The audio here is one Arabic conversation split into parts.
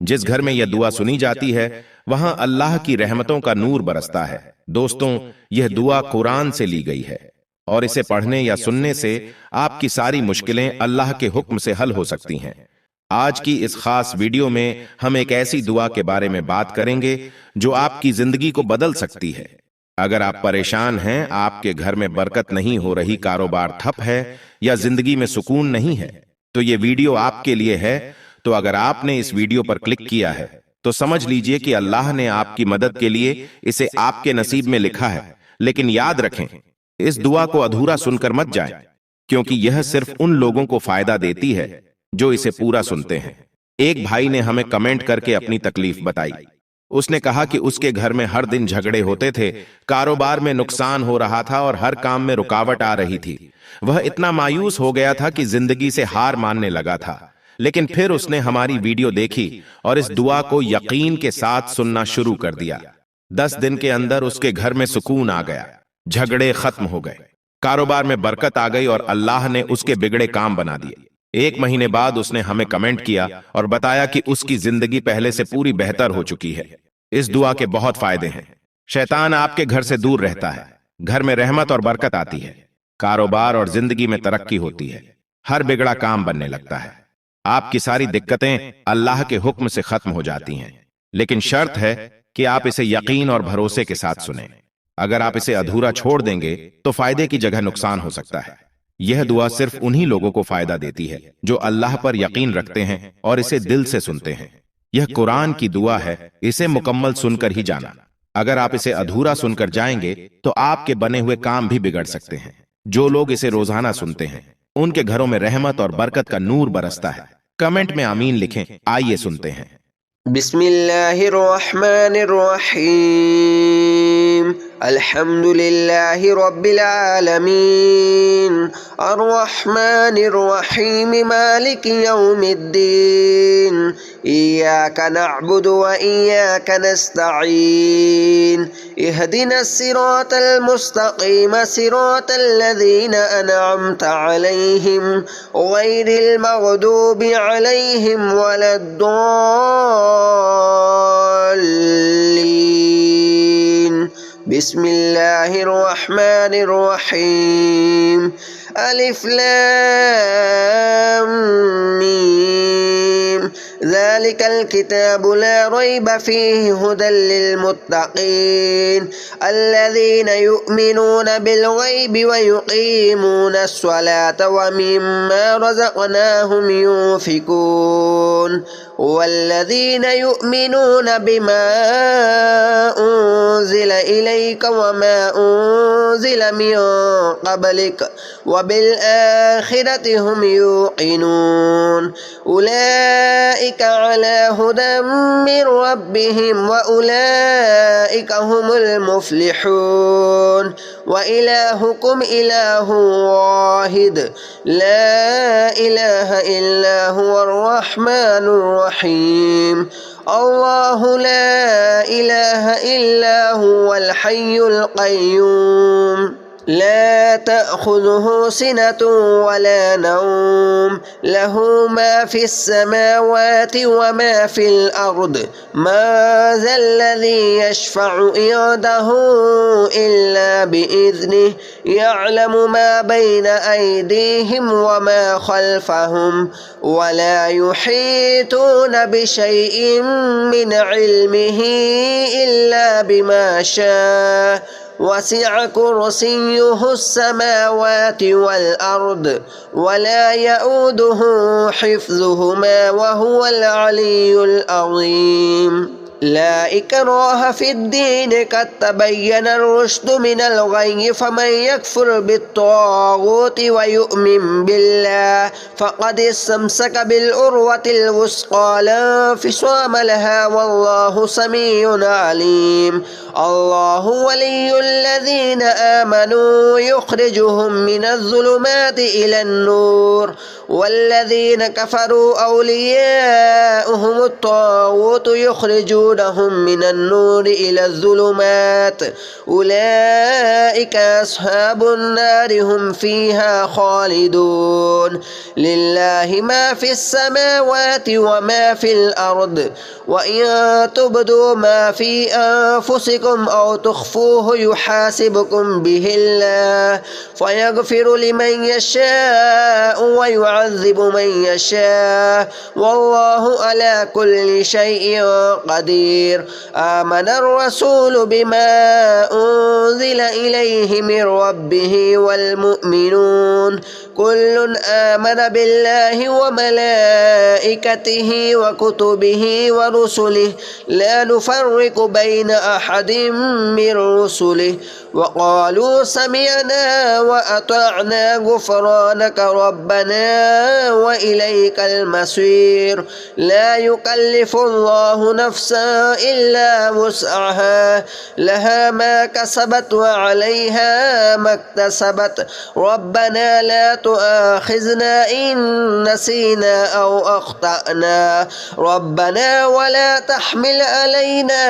جس گھر میں یہ دعا سنی جاتی ہے وہاں اللہ کی رحمتوں کا نور برستا ہے۔ دوستوں، یہ دعا قرآن سے لی گئی ہے اور اسے پڑھنے یا سننے سے آپ کی ساری مشکلیں اللہ کے حکم سے حل ہو سکتی ہیں۔ آج کی اس خاص ویڈیو میں ہم ایک ایسی دعا کے بارے میں بات کریں گے جو آپ کی زندگی کو بدل سکتی ہے۔ اگر آپ پریشان ہیں، آپ کے گھر میں برکت نہیں ہو رہی، کاروبار ٹھپ ہے یا زندگی میں سکون نہیں ہے، تو یہ ویڈیو آپ کے لیے ہے۔ تو اگر آپ نے اس ویڈیو پر کلک کیا ہے تو سمجھ لیجئے کہ اللہ نے آپ کی مدد کے لیے اسے آپ کے نصیب میں لکھا ہے۔ لیکن یاد رکھیں، اس دعا کو ادھورا سن کر مت جائیں، کیونکہ یہ صرف ان لوگوں کو فائدہ دیتی ہے جو اسے پورا سنتے ہیں۔ ایک بھائی نے ہمیں کمنٹ کر کے اپنی تکلیف بتائی۔ اس نے کہا کہ اس کے گھر میں ہر دن جھگڑے ہوتے تھے، کاروبار میں نقصان ہو رہا تھا اور ہر کام میں رکاوٹ آ رہی تھی۔ وہ اتنا مایوس ہو گیا تھا کہ زندگی سے ہار ماننے لگا تھا۔ لیکن پھر اس نے ہماری ویڈیو دیکھی اور اس دعا کو یقین کے ساتھ سننا شروع کر دیا۔ 10 دن کے اندر اس کے گھر میں سکون آ گیا، جھگڑے ختم ہو گئے، کاروبار میں برکت آ گئی اور اللہ نے اس کے بگڑے کام بنا دیے۔ 1 مہینے بعد اس نے ہمیں کمنٹ کیا اور بتایا کہ اس کی زندگی پہلے سے پوری بہتر ہو چکی ہے۔ اس دعا کے بہت فائدے ہیں۔ شیطان آپ کے گھر سے دور رہتا ہے، گھر میں رحمت اور برکت آتی ہے، کاروبار اور زندگی میں ترقی ہوتی ہے، ہر بگڑا کام بننے لگتا ہے، آپ کی ساری دقتیں اللہ کے حکم سے ختم ہو جاتی ہیں۔ لیکن شرط ہے کہ آپ اسے یقین اور بھروسے کے ساتھ سنیں۔ اگر آپ اسے ادھورا چھوڑ دیں گے تو فائدے کی جگہ نقصان ہو سکتا ہے۔ یہ دعا صرف انہی لوگوں کو فائدہ دیتی ہے جو اللہ پر یقین رکھتے ہیں اور اسے دل سے سنتے ہیں۔ یہ قرآن کی دعا ہے، اسے مکمل سن کر ہی جانا۔ اگر آپ اسے ادھورا سن کر جائیں گے تو آپ کے بنے ہوئے کام بھی بگڑ سکتے ہیں۔ جو لوگ اسے روزانہ سنتے ہیں ان کے گھروں میں رحمت اور برکت کا نور برستا ہے۔ کمنٹ میں آمین لکھیں۔ آئیے سنتے ہیں۔ بسم اللہ الرحمن الرحیم، الحمد للہ رب العالمین، الرحمن الرحیم، مالک یوم الدین، ایاک نعبد و ایاک نستعین، اہدنا الصراط المستقیم، صراط الذین انعمت علیہم، غیر المغضوب علیہم ولا الضالین۔ بسم اللہ الرحمن الرحیم، الف لام میم، ذلك الكتاب لا ريب فيه هدى للمتقين الذين يؤمنون بالغيب ويقيمون الصلاة ومما رزقناهم ينفقون والذين يؤمنون بما أنزل إليك وما أنزل من قبلك وبالآخرة هم يوقنون أولئك على هدى من ربهم وأولئك هم المفلحون وإلهكم إله واحد لا إله إلا هو الرحمن الرحيم الله لا إله إلا هو الحي القيوم لا تأخذه سنة ولا نوم له ما في السماوات وما في الأرض ما ذا الذي يشفع عنده إلا بإذنه يعلم ما بين أيديهم وما خلفهم ولا يحيطون بشيء من علمه إلا بما شاء وسع كرسيه السماوات والأرض ولا يؤوده حفظهما وهو العلي العظيم لا إكراه في الدين قد تبين الرشد من الغي فمن يكفر بالطاغوت ويؤمن بالله فقد استمسك بالعروة الوثقى لا انفصام لها والله سميع عليم الله ولي الذين آمنوا يخرجهم من الظلمات إلى النور والذين كفروا أولياؤهم الطاغوت يخرجون يخرجونهم من النور إلى الظلمات أولئك أصحاب النار هم فيها خالدون لله ما في السماوات وما في الأرض وإن تبدوا ما في أنفسكم أو تخفوه يحاسبكم به الله فيغفر لمن يشاء ويعذب من يشاء والله على كل شيء قدير آمن الرسول بما أنزل إليه من ربه والمؤمنون كل آمن بالله وملائكته وكتبه ورسله لا نفرق بين أحد من رسله وقالوا سمعنا وأطعنا غفرانك ربنا وإليك المصير لا يكلف الله نفسا إلا وسعها لها ما كسبت وعليها ما اكتسبت ربنا لا تؤاخذنا إن نسينا أو أخطأنا ربنا ولا تحمل علينا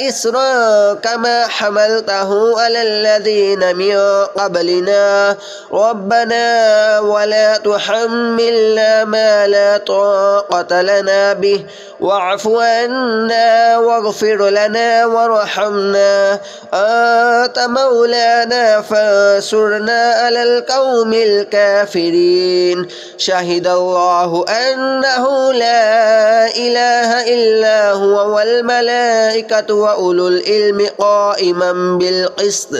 إصرا كما حملته على الذين من قبلنا ربنا ولا تحملنا ما لا طاقة لنا به واعف عنا واغفر لنا وارحمنا أنت مولانا فانصرنا على القوم الكافرين شهد الله أنه لا إله إلا هو والملائكة وأولو العلم قائما بالقسط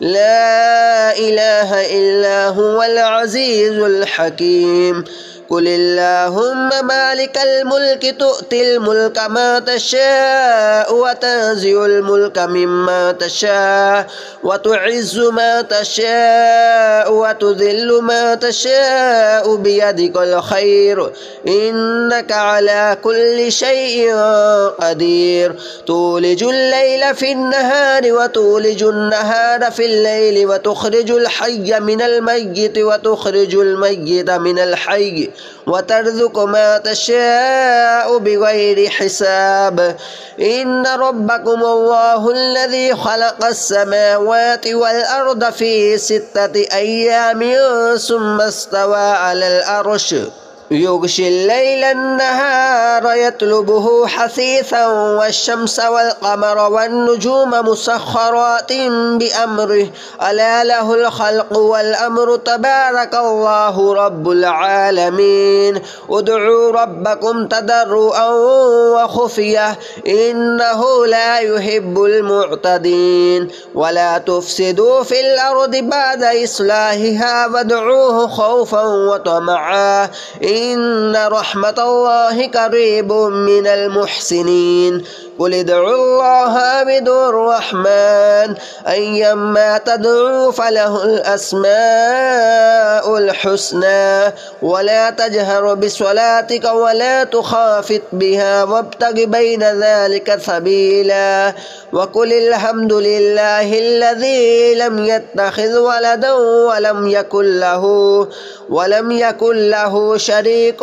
لا إله إلا هو العزيز الحكيم قل اللهم مالك الملك تؤتي الملك ما تشاء وتنزع الملك مما تشاء وتعز ما تشاء وتذل ما تشاء بيدك الخير إنك على كل شيء قدير تولج الليل في النهار وتولج النهار في الليل وتخرج الحي من الميت وتخرج الميت من الحي وترزق ما تشاء بغير حساب إن ربكم الله الذي خلق السماوات والأرض في 6 أيام ثم استوى على العرش يغشي الليل النهار يطلبه حثيثا والشمس والقمر والنجوم مسخرات بأمره ألا له الخلق والأمر تبارك الله رب العالمين ادعوا ربكم تضرعا وخفية إنه لا يحب المعتدين ولا تفسدوا في الأرض بعد إصلاحها وادعوه خوفا وطمعا إن رحمة الله قريب من المحسنين قل ادعوا الله بدون الرحمن أيما تدعوا فله الأسماء الحسنى ولا تجهر بصلاتك ولا تخافت بها وابتغ بين ذلك سبيلا وقل الحمد لله الذي لم يتخذ ولدا ولم يكن له شريك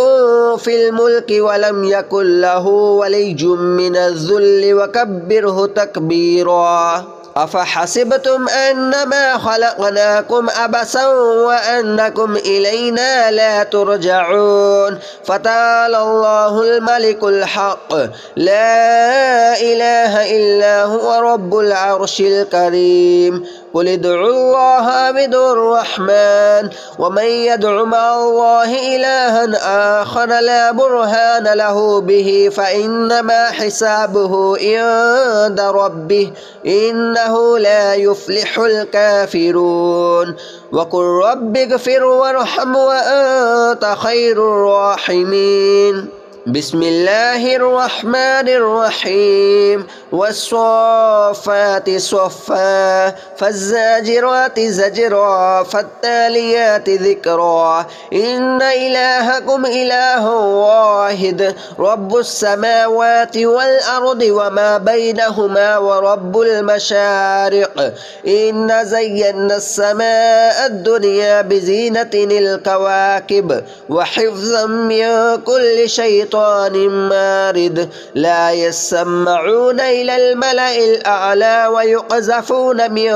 في الملك ولم يكن له ولي من الذل وكبره تكبيرا أفحسبتم أنما خلقناكم عبثا وأنكم إلينا لا ترجعون فتعالى الله الملك الحق لا إله إلا هو رب العرش الكريم قل ادعوا الله بدون الرحمن ومن يدع مع الله إلها آخر لا برهان له به فإنما حسابه عند ربه إنه لا يفلح الكافرون وقل رب اغفر وارحم وأنت خير الراحمين بسم الله الرحمن الرحيم والصافات صفا فالزاجرات زجرا فالتاليات ذكرا إن إلهكم إله واحد رب السماوات والأرض وما بينهما ورب المشارق إن زينا السماء الدنيا بزينة الكواكب وحفظا من كل شيطان سلطان مارد لا يسمعون إلى الملأ الأعلى ويقذفون من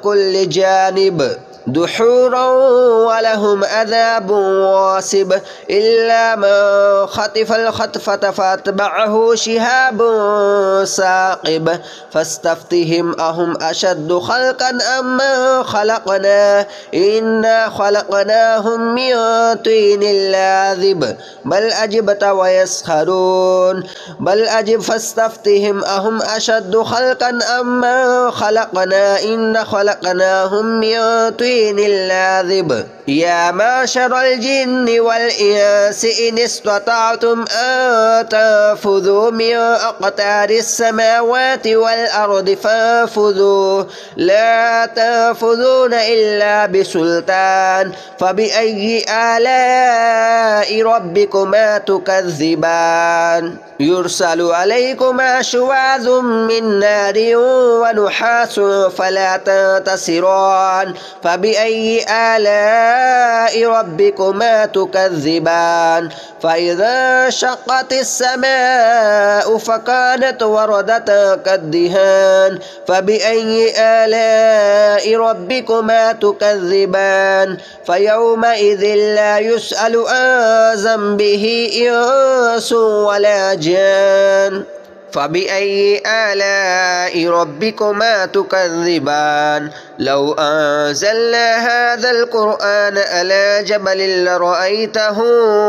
كل جانب دحورا ولهم عذاب واصب إلا من خطف الخطفة فاتبعه شهاب ثاقب فاستفتهم أهم أشد خلقا أم من خلقنا إنا خلقناهم من طين لاذب بل أجبت ويسخرون بل أجب فاستفتهم أهم أشد خلقا أم من خلقنا إنا خلقناهم من طين اللاذب يا معشر الجن والإنس إن استطعتم أن تنفذوا من أقطار السماوات والأرض فانفذوا لا تنفذون إلا بسلطان فبأي آلاء ربكما تكذبان يرسل عليكما شواظ من نار ونحاس فلا تنتصران فبأي آلاء ربكما تكذبان فإذا شقت السماء فكانت وردة كالدهان فبأي آلاء ربكما تكذبان فيومئذ لا يسأل عن ذنبه إنس ولا جان فبأي آلاء ربكما تكذبان لو أنزلنا هذا القرآن على جبل لرأيته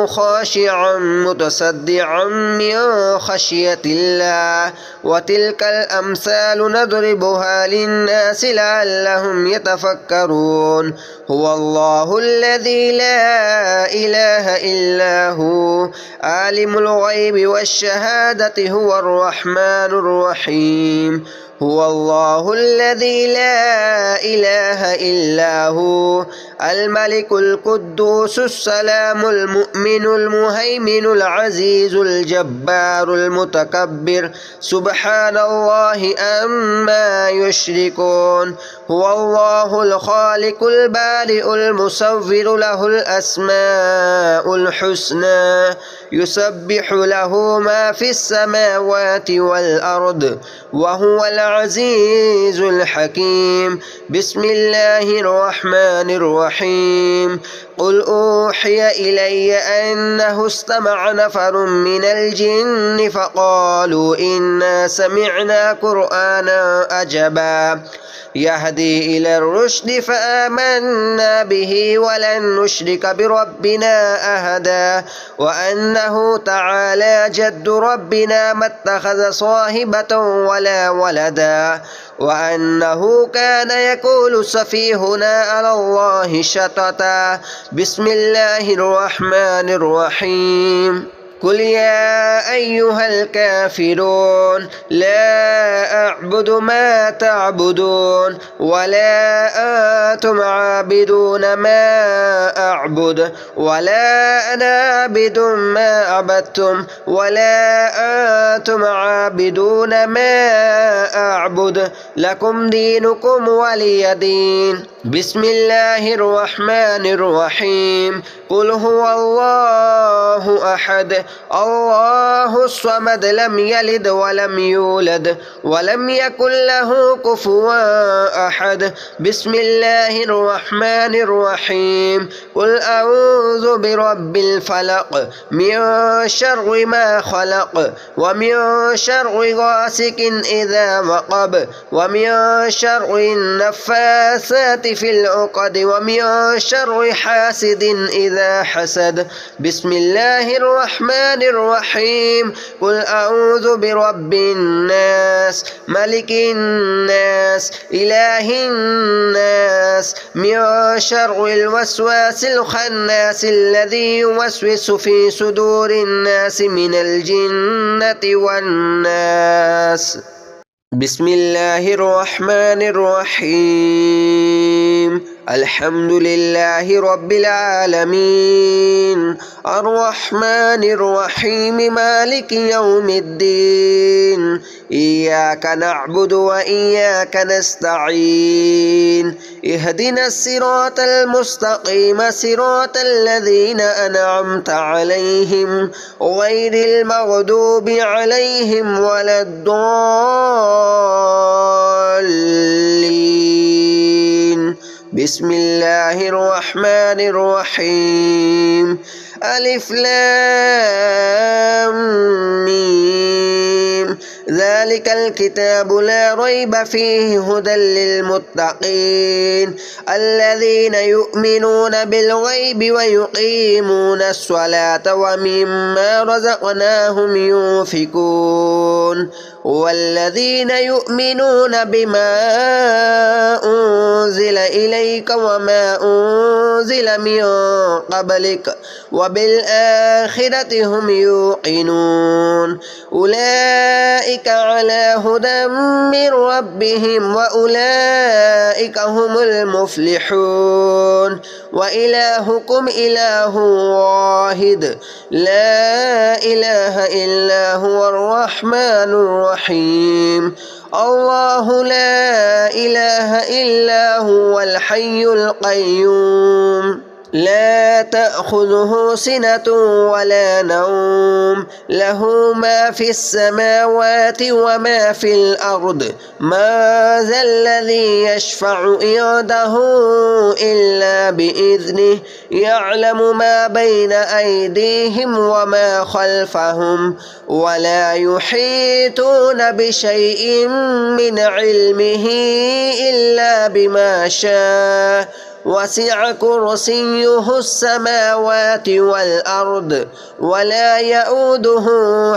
خاشعا متصدعا من خشية الله وتلك الأمثال نضربها للناس لعلهم يتفكرون هو الله الذي لا إله إلا هو عالم الغيب والشهادة هو الرحمن الرحيم هو الله الذي لا إله إلا هو الملك القدوس السلام المؤمن المهيمن العزيز الجبار المتكبر سبحان الله عما يشركون هو الله الخالق البارئ المصور له الأسماء الحسنى يسبح له ما في السماوات والأرض وهو العزيز الحكيم بسم الله الرحمن الرحيم قل أوحي إلي أنه استمع نفر من الجن فقالوا إنا سمعنا قرآنا عجبا يهدي إلى الرشد فآمنا به ولن نشرك بربنا أحدا وأنه تعالى جد ربنا ما اتخذ صاحبة ولا ولدا وأنه كان يقول سفيهنا على الله شططا بسم الله الرحمن الرحيم قل يا أيها الكافرون لا أعبد ما تعبدون ولا أنتم عابدون ما أعبد ولا أنا عابد ما عبدتم ولا أنتم عابدون ما أعبد لكم دينكم ولي دين بسم الله الرحمن الرحيم قل هو الله أحد الله الصمد لم يلد ولم يولد ولم يكن له كفوا أحد بسم الله الرحمن الرحيم قل أعوذ برب الفلق من شر ما خلق ومن شر غاسق إذا وقب ومن شر النفاثات في العقد ومن شر حاسد إذا حسد بسم الله الرحمن الرحيم قل أعوذ برب الناس ملك الناس إله الناس من شر الوسواس الخناس الذي يوسوس في صدور الناس من الجنة والناس بسم الله الرحمن الرحيم الحمد لله رب العالمين الرحمن الرحيم مالك يوم الدين إياك نعبد وإياك نستعين اهدنا الصراط المستقيم صراط الذين أنعمت عليهم غير المغضوب عليهم ولا الضالين بسم الله الرحمن الرحيم ألف لام ميم ذلك الكتاب لا ريب فيه هدى للمتقين الذين يؤمنون بالغيب ويقيمون الصلاة ومما رزقناهم ينفقون والذين يؤمنون بما أنزل إليك وما أنزل من قبلك وبالآخرة هم يوقنون أولئك على هدى من ربهم وأولئك هم المفلحون وإلهكم إله واحد لا إله إلا هو الرحمن الرحيم الله لا إله إلا هو الحي القيوم لا تأخذه سنة ولا نوم له ما في السماوات وما في الأرض ما ذا الذي يشفع عنده إلا بإذنه يعلم ما بين أيديهم وما خلفهم ولا يحيطون بشيء من علمه إلا بما شاء وسع كرسيه السماوات والأرض ولا يؤوده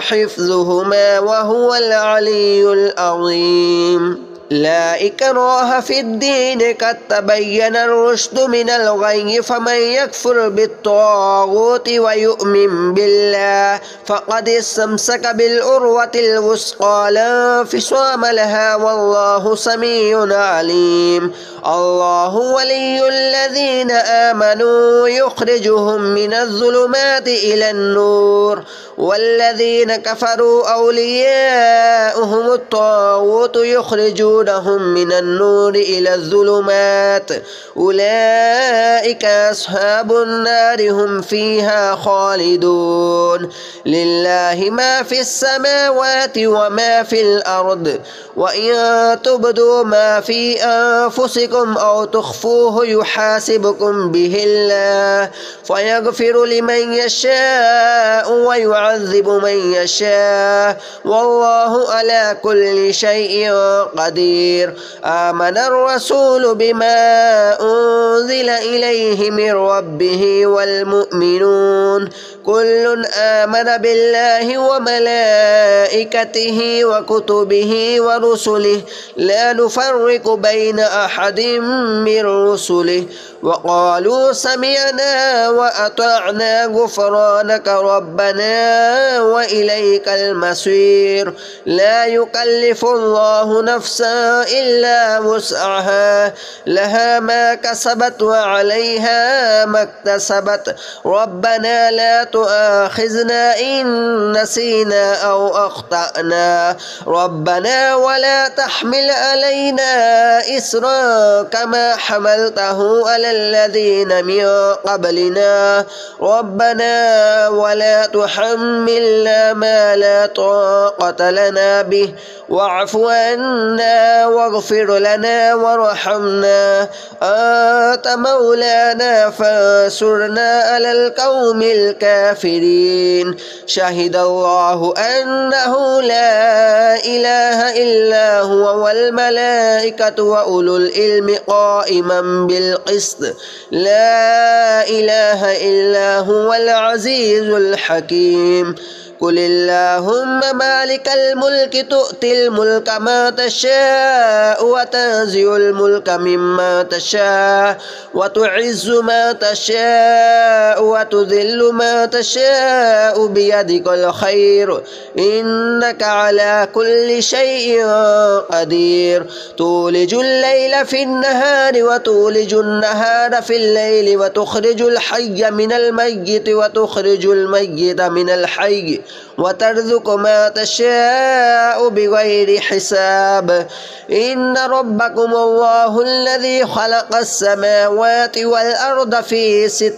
حفظهما وهو العلي العظيم لا إكراه في الدين قد تبين الرشد من الغي فمن يكفر بالطاغوت ويؤمن بالله فقد استمسك بالعروة الوثقى لا انفصام لها والله سميع عليم الله ولي الذين آمنوا يخرجهم من الظلمات إلى النور والذين كفروا أولياؤهم الطاغوت يخرجونهم من النور إلى الظلمات أولئك أصحاب النار هم فيها خالدون لله ما في السماوات وما في الأرض وإن تبدوا ما في أنفسكم أو تخفوه يحاسبكم به الله فيغفر لمن يشاء ويعذب من يشاء والله على كل شيء قدير آمن الرسول بما أنزل إليه من ربه والمؤمنون كل آمن بالله وملائكته وكتبه ورسله لا نفرق بين أحد من رسله وقالوا سمعنا وأطعنا غفرانك ربنا وإليك المصير لا يكلف الله نفسا إلا وسعها لها ما كسبت وعليها ما اكتسبت ربنا لا تؤاخذنا إن نسينا أو أخطأنا ربنا ولا تحمل علينا إسرا كما حملته على الذين من قبلنا ربنا ولا تحملنا ما لا طاقة لنا به واعف عنا واغفر لنا وارحمنا أنت مولانا فانصرنا على القوم الكافرين شهد الله أنه لا إله إلا هو والملائكة وأولو العلم قائما بالقسط لا إله إلا هو العزيز الحكيم قل اللهم مالك الملك تؤتي الملك ما تشاء وتنزع الملك مما تشاء وتعز ما تشاء وتذل ما تشاء بيدك الخير إنك على كل شيء قدير تولج الليل في النهار وتولج النهار في الليل وتخرج الحي من الميت وتخرج الميت من الحي وترزق ما تشاء بغير حساب إن ربكم الله الذي خلق السماوات والأرض في 6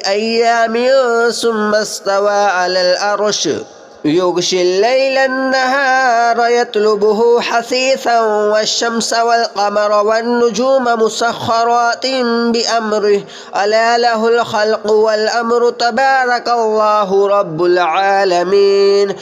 أيام ثم استوى على العرش يغشي الليل النهار يطلبه حثيثا والشمس والقمر والنجوم مسخرات بأمره ألا له الخلق والأمر تبارك الله رب العالمين